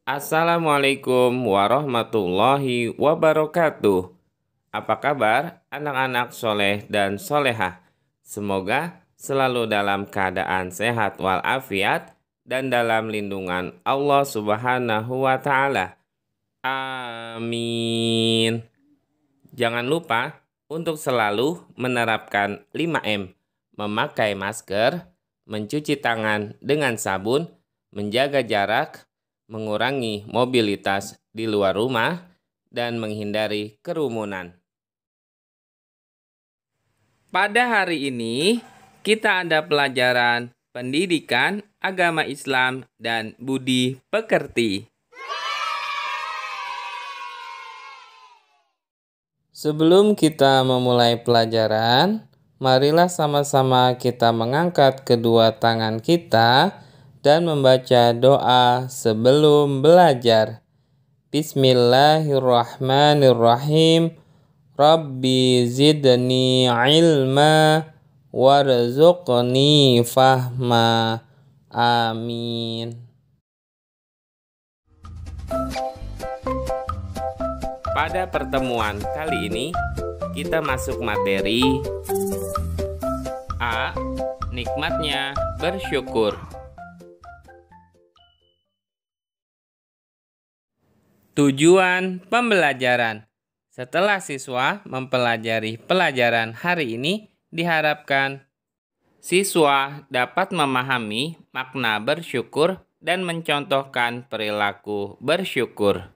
Assalamualaikum warahmatullahi wabarakatuh. Apa kabar anak-anak soleh dan solehah? Semoga selalu dalam keadaan sehat walafiat dan dalam lindungan Allah Subhanahu wa Ta'ala. Amin. Jangan lupa untuk selalu menerapkan 5M, memakai masker, mencuci tangan dengan sabun, menjaga jarak, mengurangi mobilitas di luar rumah, dan menghindari kerumunan. Pada hari ini, kita ada pelajaran pendidikan agama Islam dan budi pekerti. Sebelum kita memulai pelajaran, marilah sama-sama kita mengangkat kedua tangan kita dan membaca doa sebelum belajar. Bismillahirrahmanirrahim. Rabbi zidni ilma warzuqni fahma. Amin. Pada pertemuan kali ini, kita masuk materi A. Nikmatnya bersyukur. Tujuan pembelajaran. Setelah siswa mempelajari pelajaran hari ini, diharapkan siswa dapat memahami makna bersyukur dan mencontohkan perilaku bersyukur.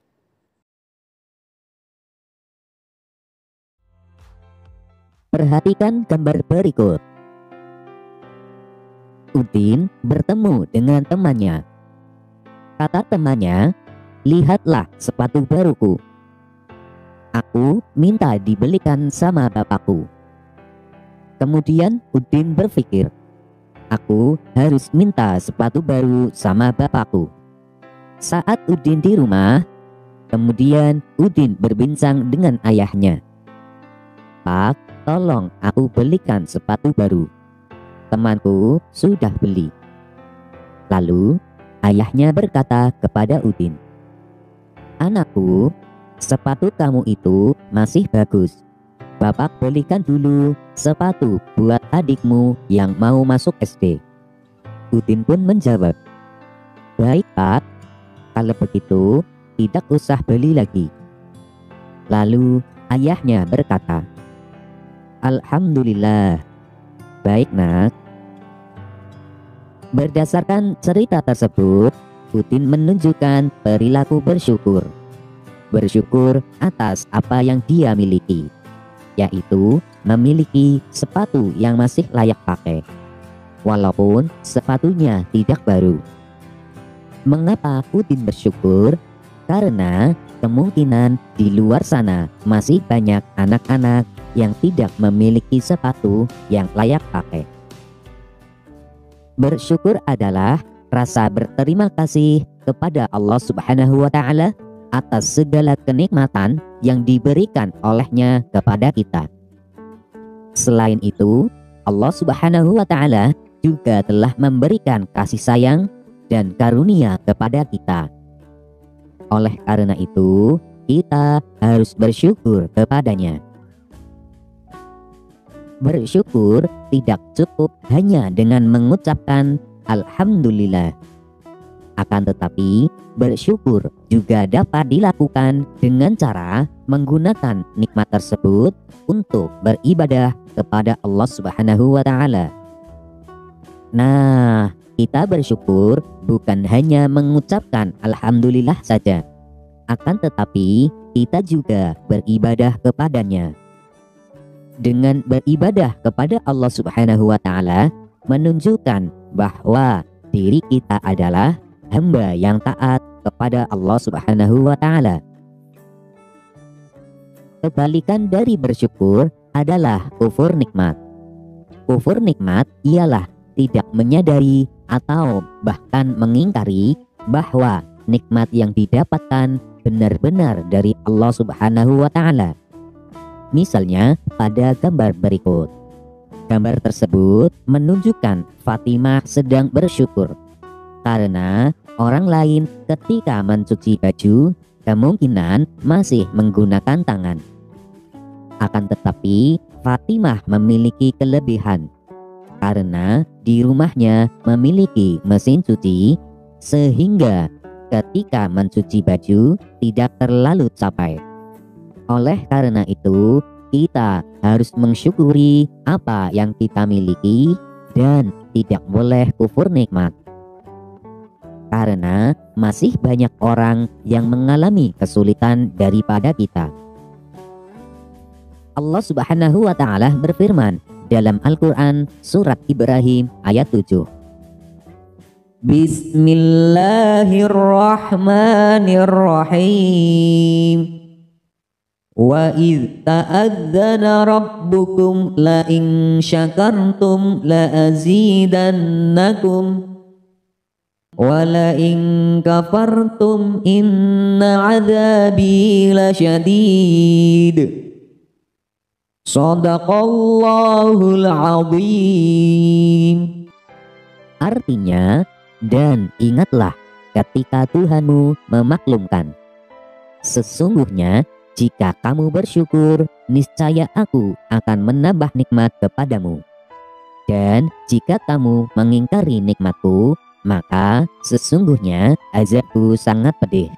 Perhatikan gambar berikut. Udin bertemu dengan temannya. Kata temannya, "Lihatlah sepatu baruku. Aku minta dibelikan sama bapakku." Kemudian Udin berpikir, "Aku harus minta sepatu baru sama bapakku." Saat Udin di rumah, kemudian Udin berbincang dengan ayahnya. "Pak, tolong aku belikan sepatu baru. Temanku sudah beli." Lalu ayahnya berkata kepada Udin, "Anakku, sepatu kamu itu masih bagus. Bapak belikan dulu sepatu buat adikmu yang mau masuk SD." Udin pun menjawab, "Baik Pak, kalau begitu tidak usah beli lagi." Lalu ayahnya berkata, "Alhamdulillah, baik nak." Berdasarkan cerita tersebut, Udin menunjukkan perilaku bersyukur. Bersyukur atas apa yang dia miliki, yaitu memiliki sepatu yang masih layak pakai, walaupun sepatunya tidak baru. Mengapa Udin bersyukur? Karena kemungkinan di luar sana masih banyak anak-anak yang tidak memiliki sepatu yang layak pakai. Bersyukur adalah rasa berterima kasih kepada Allah Subhanahu wa Ta'ala atas segala kenikmatan yang diberikan olehnya kepada kita. Selain itu, Allah Subhanahu wa Ta'ala juga telah memberikan kasih sayang dan karunia kepada kita. Oleh karena itu, kita harus bersyukur kepadanya. Bersyukur tidak cukup hanya dengan mengucapkan Alhamdulillah. Akan tetapi, bersyukur juga dapat dilakukan dengan cara menggunakan nikmat tersebut untuk beribadah kepada Allah Subhanahu wa Ta'ala. Nah, kita bersyukur bukan hanya mengucapkan Alhamdulillah saja, akan tetapi kita juga beribadah kepadanya. Dengan beribadah kepada Allah Subhanahu wa Ta'ala menunjukkan bahwa diri kita adalah hamba yang taat kepada Allah Subhanahu wa Ta'ala. Kebalikan dari bersyukur adalah kufur nikmat. Kufur nikmat ialah tidak menyadari atau bahkan mengingkari bahwa nikmat yang didapatkan benar-benar dari Allah Subhanahu wa Ta'ala. Misalnya pada gambar berikut. Gambar tersebut menunjukkan Fatimah sedang bersyukur karena Orang lain ketika mencuci baju kemungkinan masih menggunakan tangan. Akan tetapi Fatimah memiliki kelebihan karena di rumahnya memiliki mesin cuci sehingga ketika mencuci baju tidak terlalu capek. Oleh karena itu, kita harus mensyukuri apa yang kita miliki dan tidak boleh kufur nikmat. Karena masih banyak orang yang mengalami kesulitan daripada kita. Allah Subhanahu wa Ta'ala berfirman dalam Al-Quran surat Ibrahim ayat 7. Bismillahirrahmanirrahim. Wa idh ta'adzana rabbukum la in syakartum la azidannakum wa la in kafartum inna adzabi lasyadid. Shadaqallahul azim. Artinya, dan ingatlah ketika Tuhanmu memaklumkan. Sesungguhnya jika kamu bersyukur, niscaya aku akan menambah nikmat kepadamu. Dan jika kamu mengingkari nikmatku, maka sesungguhnya azabku sangat pedih.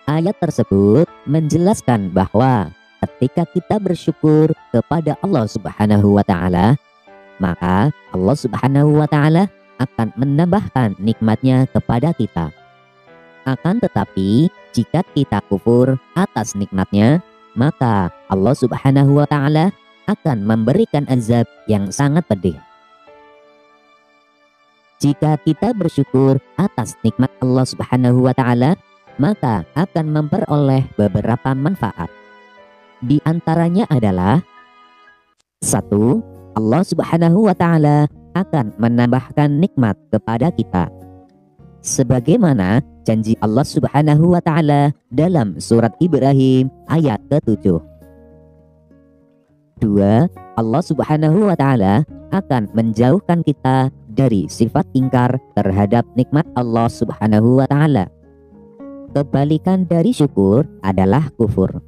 Ayat tersebut menjelaskan bahwa ketika kita bersyukur kepada Allah Subhanahu wa Ta'ala, maka Allah Subhanahu wa Ta'ala akan menambahkan nikmatnya kepada kita. Akan tetapi jika kita kufur atas nikmatnya, maka Allah Subhanahu wa Ta'ala akan memberikan azab yang sangat pedih. Jika kita bersyukur atas nikmat Allah Subhanahu wa Ta'ala, maka akan memperoleh beberapa manfaat. Di antaranya adalah 1. Allah Subhanahu wa Ta'ala akan menambahkan nikmat kepada kita, sebagaimana janji Allah Subhanahu wa Ta'ala dalam surat Ibrahim ayat ke-7. 2. Allah Subhanahu wa Ta'ala akan menjauhkan kita dari sifat ingkar terhadap nikmat Allah Subhanahu wa Ta'ala. Kebalikan dari syukur adalah kufur.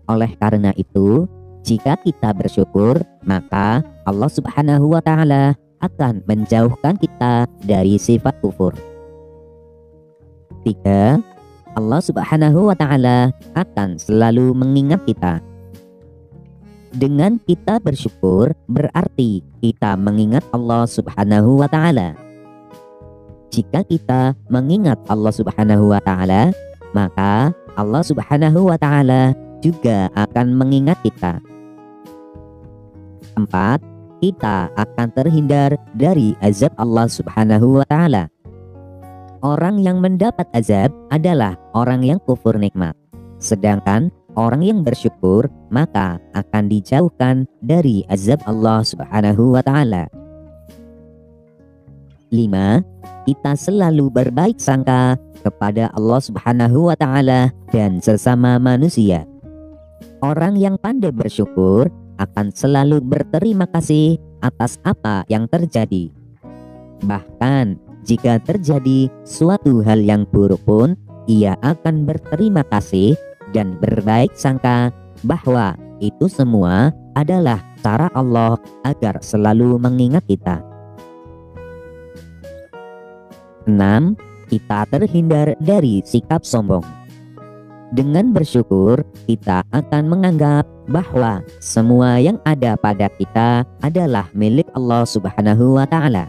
Oleh karena itu, jika kita bersyukur, maka Allah Subhanahu wa Ta'ala akan menjauhkan kita dari sifat kufur. 3. Allah Subhanahu wa Ta'ala akan selalu mengingat kita. Dengan kita bersyukur berarti kita mengingat Allah Subhanahu wa Ta'ala. Jika kita mengingat Allah Subhanahu wa Ta'ala, maka Allah Subhanahu wa Ta'ala juga akan mengingat kita. 4. Kita akan terhindar dari azab Allah Subhanahu wa Ta'ala. Orang yang mendapat azab adalah orang yang kufur nikmat. Sedangkan orang yang bersyukur maka akan dijauhkan dari azab Allah Subhanahu wa Ta'ala. 5. Kita selalu berbaik sangka kepada Allah Subhanahu wa Ta'ala dan sesama manusia. Orang yang pandai bersyukur akan selalu berterima kasih atas apa yang terjadi. Bahkan jika terjadi suatu hal yang buruk pun, ia akan berterima kasih dan berbaik sangka bahwa itu semua adalah cara Allah agar selalu mengingat kita. 6. Kita terhindar dari sikap sombong. Dengan bersyukur, kita akan menganggap bahwa semua yang ada pada kita adalah milik Allah Subhanahu wa Ta'ala.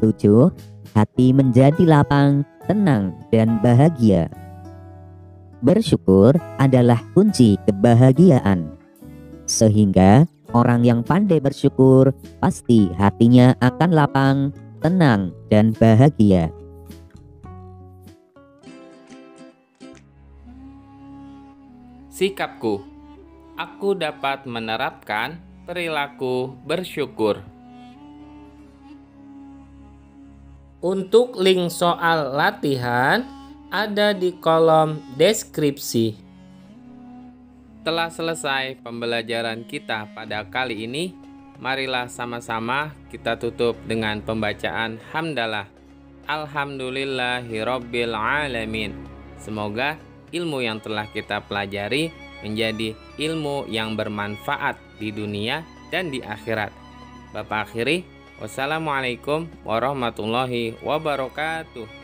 7. Hati menjadi lapang, tenang, dan bahagia. Bersyukur adalah kunci kebahagiaan. Sehingga orang yang pandai bersyukur pasti hatinya akan lapang, tenang, dan bahagia. Sikapku, aku dapat menerapkan perilaku bersyukur. Untuk link soal latihan ada di kolom deskripsi. Telah selesai pembelajaran kita pada kali ini. Marilah sama-sama kita tutup dengan pembacaan hamdalah. Alhamdulillahirabbil alamin. Semoga ilmu yang telah kita pelajari menjadi ilmu yang bermanfaat di dunia dan di akhirat. Bapak akhiri, wassalamualaikum warahmatullahi wabarakatuh.